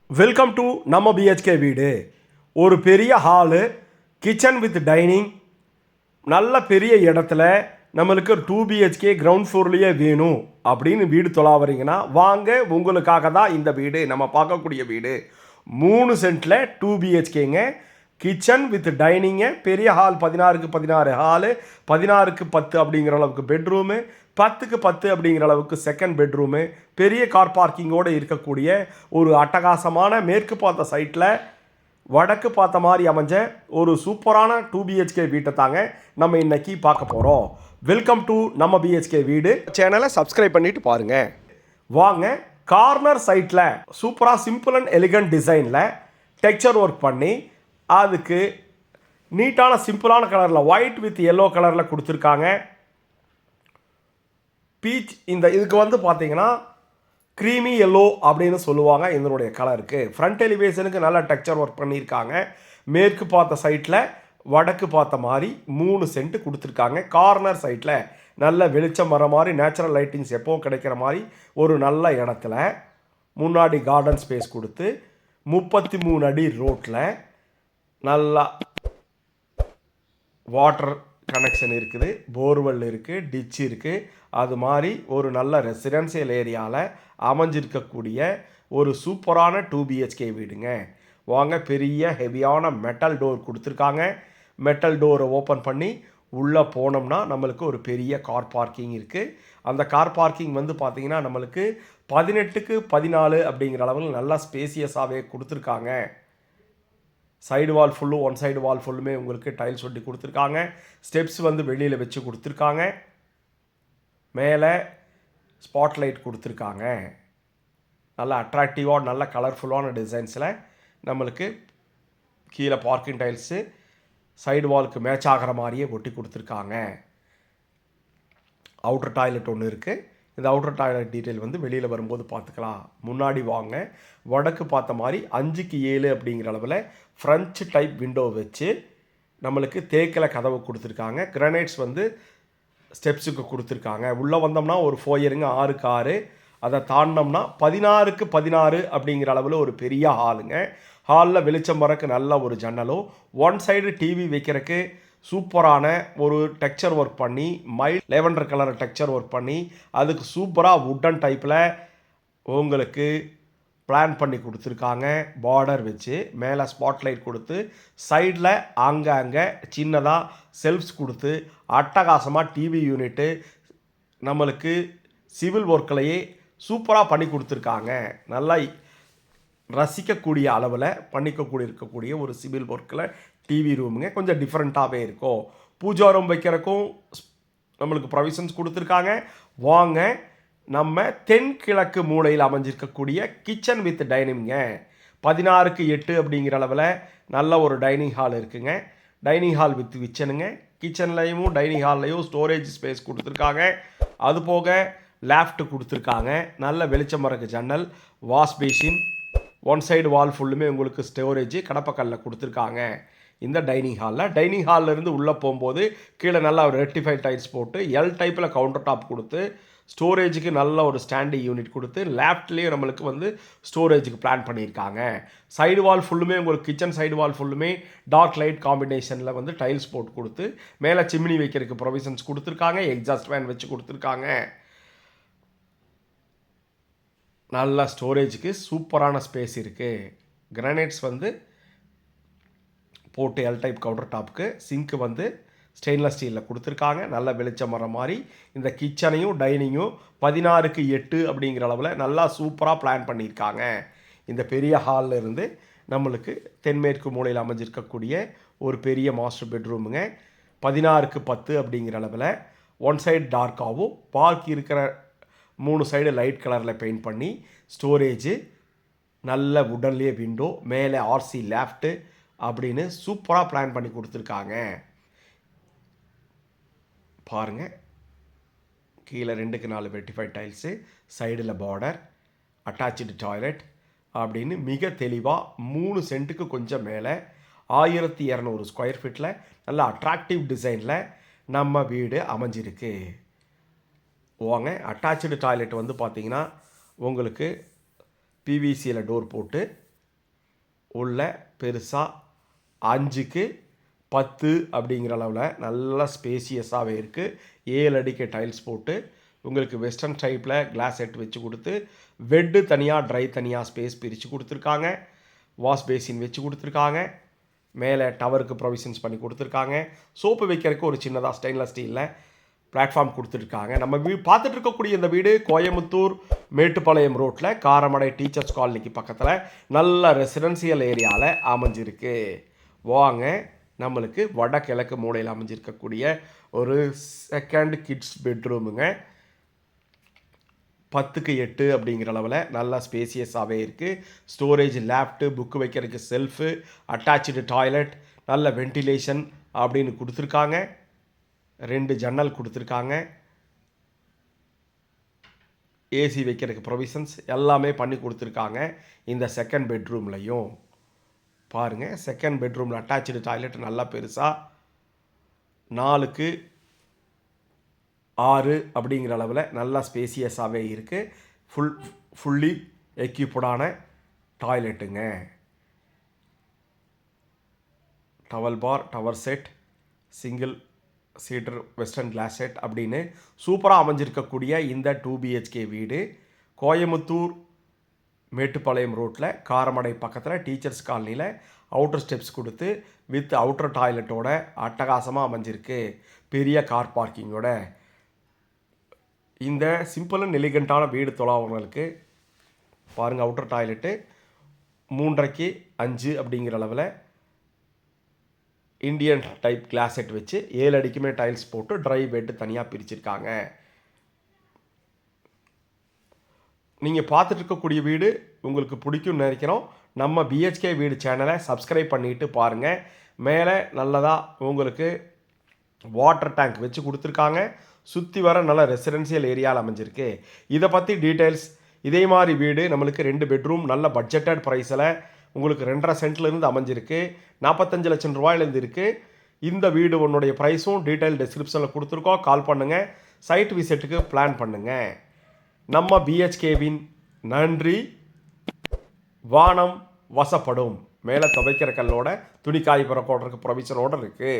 Welcome to நம்ம BHK வீடு. ஒரு பெரிய ஹாலு, கிச்சன் வித் டைனிங், நல்ல பெரிய இடத்துல நம்மளுக்கு ஒரு 2 பிஹெச்கே கிரவுண்ட் ஃப்ளோர்லேயே வேணும் அப்படின்னு வீடு தொலாவறீங்கன்னா வாங்க, உங்களுக்காக தான் இந்த வீடு. நம்ம பார்க்கக்கூடிய வீடு 3 சென்ட்டில் 2 பிஹெச்கேங்க. கிச்சன் வித் டைனிங்கு, பெரிய ஹால் 16க்கு 16 ஹாலு, 16க்கு 10 அப்படிங்கிற அளவுக்கு பெட்ரூமு, 10க்கு 10 அப்படிங்கிற அளவுக்கு செகண்ட் பெட்ரூமு, பெரிய கார் பார்க்கிங்கோடு இருக்கக்கூடிய ஒரு அட்டகாசமான மேற்கு பார்த்த சைட்டில் வடக்கு பார்த்த மாதிரி அமைஞ்ச ஒரு சூப்பரான 2 பிஹெச்கே வீட்டை தாங்க நம்ம இன்னைக்கு பார்க்க போகிறோம். வெல்கம் டு நம்ம பிஹெச்கே வீடு. சேனலை சப்ஸ்கிரைப் பண்ணிட்டு பாருங்க. வாங்க, கார்னர் சைட்டில் சூப்பராக சிம்பிள் அண்ட் எலிகண்ட் டிசைனில் டெக்ஸ்சர் ஒர்க் பண்ணி அதுக்கு நீட்டான சிம்பிளான கலரில் ஒயிட் வித் எல்லோ கலரில் கொடுத்துருக்காங்க. பீச் இதுக்கு வந்து பார்த்தீங்கன்னா க்ரீமி எல்லோ அப்படின்னு சொல்லுவாங்க இதனுடைய கலருக்கு. ஃப்ரண்ட் எலிவேஷனுக்கு நல்ல டெக்ஸ்சர் ஒர்க் பண்ணியிருக்காங்க. மேற்கு பார்த்த சைட்டில் வடக்கு பார்த்த மாதிரி 3 சென்ட் கொடுத்துருக்காங்க. கார்னர் சைட்டில் நல்ல வெளிச்சம் வர மாதிரி நேச்சுரல் லைட்டிங்ஸ் எப்போவும் கிடைக்கிற மாதிரி ஒரு நல்ல இடத்துல முன்னாடி கார்டன் ஸ்பேஸ் கொடுத்து 33 அடி ரோட்டில் நல்லா வாட்டர் கனெக்ஷன் இருக்குது, போர்வெல் இருக்குது, டிச் இருக்குது. அது மாதிரி ஒரு நல்ல ரெசிடென்சியல் ஏரியாவில் அமைஞ்சிருக்கக்கூடிய ஒரு சூப்பரான 2 பிஹெச்கே வீடுங்க. வாங்க, பெரிய ஹெவியான மெட்டல் டோர் கொடுத்துருக்காங்க. மெட்டல் டோரை ஓப்பன் பண்ணி உள்ளே போனோம்னா நம்மளுக்கு ஒரு பெரிய கார் பார்க்கிங் இருக்குது. அந்த கார் பார்க்கிங் வந்து பார்த்திங்கன்னா நம்மளுக்கு 18க்கு 14 அப்படிங்கிற அளவில் நல்லா ஸ்பேசியஸாகவே கொடுத்துருக்காங்க. சைடு வால் ஃபுல்லும், ஒன் சைடு வால் ஃபுல்லுமே உங்களுக்கு டைல்ஸ் ஒட்டி கொடுத்துருக்காங்க. ஸ்டெப்ஸ் வந்து வெளியில் வச்சு கொடுத்துருக்காங்க. மேலே ஸ்பாட்லைட் கொடுத்துருக்காங்க. நல்ல அட்ராக்டிவாக நல்ல கலர்ஃபுல்லான டிசைன்ஸில் நம்மளுக்கு கீழே பார்க்கிங் டைல்ஸு சைடு வாலுக்கு மேட்ச் ஆகிற மாதிரியே ஒட்டி கொடுத்துருக்காங்க. அவுட்டர் டாய்லெட் ஒன்று இருக்குது. இந்த அவுட்டர் டாய்லெட் டீட்டெயில் வந்து வெளியில் வரும்போது பார்த்துக்கலாம். முன்னாடி வாங்க, வடக்கு பார்த்த மாதிரி 5க்கு 7 அப்படிங்கிற அளவில் ஃப்ரெஞ்சு டைப் விண்டோ வச்சு நம்மளுக்கு தேக்கில் கதவு கொடுத்துருக்காங்க. கிரானைட்ஸ் வந்து ஸ்டெப்ஸுக்கு கொடுத்துருக்காங்க. உள்ளே வந்தோம்னா ஒரு ஃபோயருங்க 6க்கு 6. அதை தாண்டினோம்னா 16க்கு 16 அப்படிங்கிற அளவில் ஒரு பெரிய ஹாலுங்க. ஹாலில் வெளிச்சம் வரக்கு நல்ல ஒரு ஜன்னலும், ஒன் சைடு டிவி வைக்கிறதுக்கு சூப்பரான ஒரு டெக்ஸ்சர் ஒர்க் பண்ணி mild lavender colour texture work பண்ணி அதுக்கு சூப்பராக வுட்டன் டைப்பில் உங்களுக்கு பிளான் பண்ணி கொடுத்துருக்காங்க. பார்டர் வச்சு மேலே ஸ்பாட்லைட் கொடுத்து சைடில் அங்கே சின்னதாக செல்ஃப்ஸ் கொடுத்து அட்டகாசமாக டிவி யூனிட்டு நம்மளுக்கு சிவில் ஒர்க்கிலையே சூப்பராக பண்ணி கொடுத்துருக்காங்க. நல்லா ரசிக்கக்கூடிய அளவில் இருக்கக்கூடிய ஒரு சிவில் ஒர்க்கில் டிவி ரூமுங்க. கொஞ்சம் டிஃப்ரெண்ட்டாகவே இருக்கும். பூஜா ரூம் வைக்கிறக்கும் நம்மளுக்கு ப்ரொவிஷன்ஸ் கொடுத்துருக்காங்க. வாங்க, நம்ம தென்கிழக்கு மூலையில் அமைஞ்சிருக்கக்கூடிய கிச்சன் வித் டைனிங்க 16க்கு 8 அப்படிங்கிற அளவில் நல்ல ஒரு டைனிங் ஹால் இருக்குங்க. டைனிங் ஹால் வித் கிச்சனுங்க. கிச்சன்லேயும் டைனிங் ஹால்லையும் ஸ்டோரேஜ் ஸ்பேஸ் கொடுத்துருக்காங்க. அது போக லேஃப்ட் கொடுத்துருக்காங்க. நல்ல வெளிச்சம் வரக்கு ஜன்னல், wash basin, one side wall ஃபுல்லுமே உங்களுக்கு ஸ்டோரேஜ் கடப்பக்கல்ல கொடுத்துருக்காங்க. இந்த டைனிங் ஹாலில் இருந்து உள்ளே போகும்போது கீழே நல்லா ஒரு ரெக்டிஃபைட் டைல்ஸ் போட்டு எல் டைப்பில் கவுண்டர் டாப் கொடுத்து ஸ்டோரேஜுக்கு நல்ல ஒரு ஸ்டாண்டிங் யூனிட் கொடுத்து லேஃப்ட்லேயே நம்மளுக்கு வந்து ஸ்டோரேஜுக்கு பிளான் பண்ணியிருக்காங்க. சைடு வால் ஃபுல்லுமே உங்களுக்கு கிச்சன் சைடு வால் ஃபுல்லுமே டார்க் லைட் காம்பினேஷனில் வந்து டைல்ஸ் போட்டு கொடுத்து மேலே சிம்னி வைக்கிறதுக்கு ப்ரொவிஷன்ஸ் கொடுத்துருக்காங்க. எக்ஸாஸ்ட் ஃபேன் வச்சு கொடுத்துருக்காங்க. நல்ல ஸ்டோரேஜுக்கு சூப்பரான ஸ்பேஸ் இருக்குது. கிரானைட்ஸ் வந்து போட்டு எல் டைப் கவுண்டர் டாப்புக்கு சிங்க்கு வந்து ஸ்டெயின்லெஸ் ஸ்டீலில் கொடுத்துருக்காங்க. நல்ல வெளிச்சம் வர மாதிரி இந்த கிச்சனையும் டைனிங்கும் 16க்கு 8 அப்படிங்கிற அளவில் நல்லா சூப்பராக பிளான் பண்ணியிருக்காங்க. இந்த பெரிய ஹாலில் இருந்து நம்மளுக்கு தென்மேற்கு மூலையில் அமைஞ்சிருக்கக்கூடிய ஒரு பெரிய மாஸ்டர் பெட்ரூமுங்க. 16க்கு 10 அப்படிங்கிற அளவில் ஒன் சைடு டார்க்காகவும் பாக்கி இருக்கிற 3 சைடு லைட் கலரில் பெயிண்ட் பண்ணி ஸ்டோரேஜு நல்ல வுடன்லேயே விண்டோ, மேலே ஆர்சி லேஃப்ட்டு அப்படின்னு சூப்பராக பிளான் பண்ணி கொடுத்துருக்காங்க. பாருங்கள், கீழே 2க்கு 4 வெட்டிஃபைட் டைல்ஸு, சைடில் பார்டர், அட்டாச்சு டாய்லெட் அப்படின்னு மிக தெளிவாக 3 சென்ட்டுக்கு கொஞ்சம் மேலே 1200 ஸ்கொயர் ஃபீட்டில் நல்ல அட்ராக்டிவ் டிசைனில் நம்ம வீடு அமைஞ்சிருக்கு. வாங்க, அட்டாச்சு டாய்லெட் வந்து பார்த்திங்கன்னா உங்களுக்கு பிவிசியில் டோர் போட்டு உள்ள பெருசாக 5க்கு 10 அப்படிங்கிற அளவில் நல்லா ஸ்பேசியஸாகவே இருக்குது. 7 அடிக்கு டைல்ஸ் போட்டு உங்களுக்கு வெஸ்டர்ன் டைப்பில் கிளாஸ் செட் வச்சு கொடுத்து வெட்டு தனியாக ட்ரை தனியாக ஸ்பேஸ் பிரித்து கொடுத்துருக்காங்க. வாஷ் பேசின் வச்சு கொடுத்துருக்காங்க. மேலே டவருக்கு ப்ரொவிஷன்ஸ் பண்ணி கொடுத்துருக்காங்க. சோப்பு வைக்கிறதுக்கு ஒரு சின்னதாக ஸ்டெயின்லெஸ் ஸ்டீலில் பிளாட்ஃபார்ம் கொடுத்துருக்காங்க. நம்ம பார்த்துட்டு இருக்கக்கூடிய இந்த வீடு கோயம்புத்தூர் மேட்டுப்பாளையம் ரோட்டில் காரமடை டீச்சர்ஸ் காலனிக்கு பக்கத்தில் நல்ல ரெசிடென்சியல் ஏரியாவில் அமைஞ்சிருக்கு. வாங்க, நம்மளுக்கு வடகிழக்கு மூலையில் அமைஞ்சிருக்கக்கூடிய ஒரு செகண்ட் கிட்ஸ் பெட்ரூமுங்க. 10க்கு 8 அப்படிங்கிற அளவில் நல்லா ஸ்பேசியஸாகவே இருக்குது. ஸ்டோரேஜ், லேப்டு, புக்கு வைக்கிறதுக்கு செல்ஃபு, அட்டாச்சு டாய்லெட், நல்ல வென்டிலேஷன் அப்படின்னு கொடுத்துருக்காங்க. 2 ஜன்னல் கொடுத்துருக்காங்க. ஏசி வைக்கிறதுக்கு ப்ரொவிஷன்ஸ் எல்லாமே பண்ணி கொடுத்துருக்காங்க. இந்த செகண்ட் பெட்ரூம்லையும் பாருங்கள், செகண்ட் பெட்ரூமில் அட்டாச்சு டாய்லெட் நல்லா பெருசாக 4க்கு 6 அப்படிங்கிற அளவில் நல்லா ஸ்பேசியஸாகவே இருக்குது. ஃபுல்லி எக்யூப்டான டாய்லெட்டுங்க. டவல் பார், டவர் set, single seater western closet set அப்படின்னு சூப்பராக அமைஞ்சிருக்கக்கூடிய இந்த 2 BHK வீடு கோயம்புத்தூர் மேட்டுப்பாளையம் ரோட்டில் காரமடை பக்கத்தில் டீச்சர்ஸ் காலனியில் அவுட்டர் ஸ்டெப்ஸ் கொடுத்து வித் அவுட்டர் டாய்லெட்டோட அட்டகாசமாக அமைஞ்சிருக்கு. பெரிய கார் பார்க்கிங்கோட இந்த சிம்பிள் அண்ட் எலிகண்ட்டான வீடு தொலைவங்களுக்கு பாருங்கள். அவுட்டர் டாய்லெட்டு 3.5க்கு 5 அப்படிங்கிற அளவில் இந்தியன் டைப் கிளாஸ் செட் வச்சு 7 அடிக்குமே டைல்ஸ் போட்டு ட்ரை பெட்டு தனியாக பிரிச்சிருக்காங்க. நீங்கள் பார்த்துட்டு இருக்கக்கூடிய வீடு உங்களுக்கு பிடிக்கும்னு நினைக்கிறோம். நம்ம BHK வீடு சேனலை சப்ஸ்கிரைப் பண்ணிவிட்டு பாருங்கள். மேலே நல்லதாக உங்களுக்கு வாட்டர் டேங்க் வச்சு கொடுத்துருக்காங்க. சுற்றி வர நல்ல ரெசிடென்சியல் ஏரியாவில் அமைஞ்சிருக்கு. இதை பற்றி டீட்டெயில்ஸ், இதே மாதிரி வீடு நம்மளுக்கு 2 பெட்ரூம் நல்ல பட்ஜெட்டட் ப்ரைஸில் உங்களுக்கு 2.5 சென்ட்லேருந்து அமைஞ்சிருக்கு. 45 லட்சம் ரூபாயிலேருந்து இருக்குது. இந்த வீடு உன்னுடைய ப்ரைஸும் டீட்டெயில் டிஸ்கிரிப்ஷனில் கொடுத்துருக்கோம். கால் பண்ணுங்கள், சைட் விசிட்டுக்கு பிளான் பண்ணுங்கள். நம்ம BHKவின் நன்றி. வானம் வசப்படும். மேலே துவைக்கிற கல்லோட துணி காய் போடுறதுக்கு ப்ரொவிஷனோடு இருக்குது.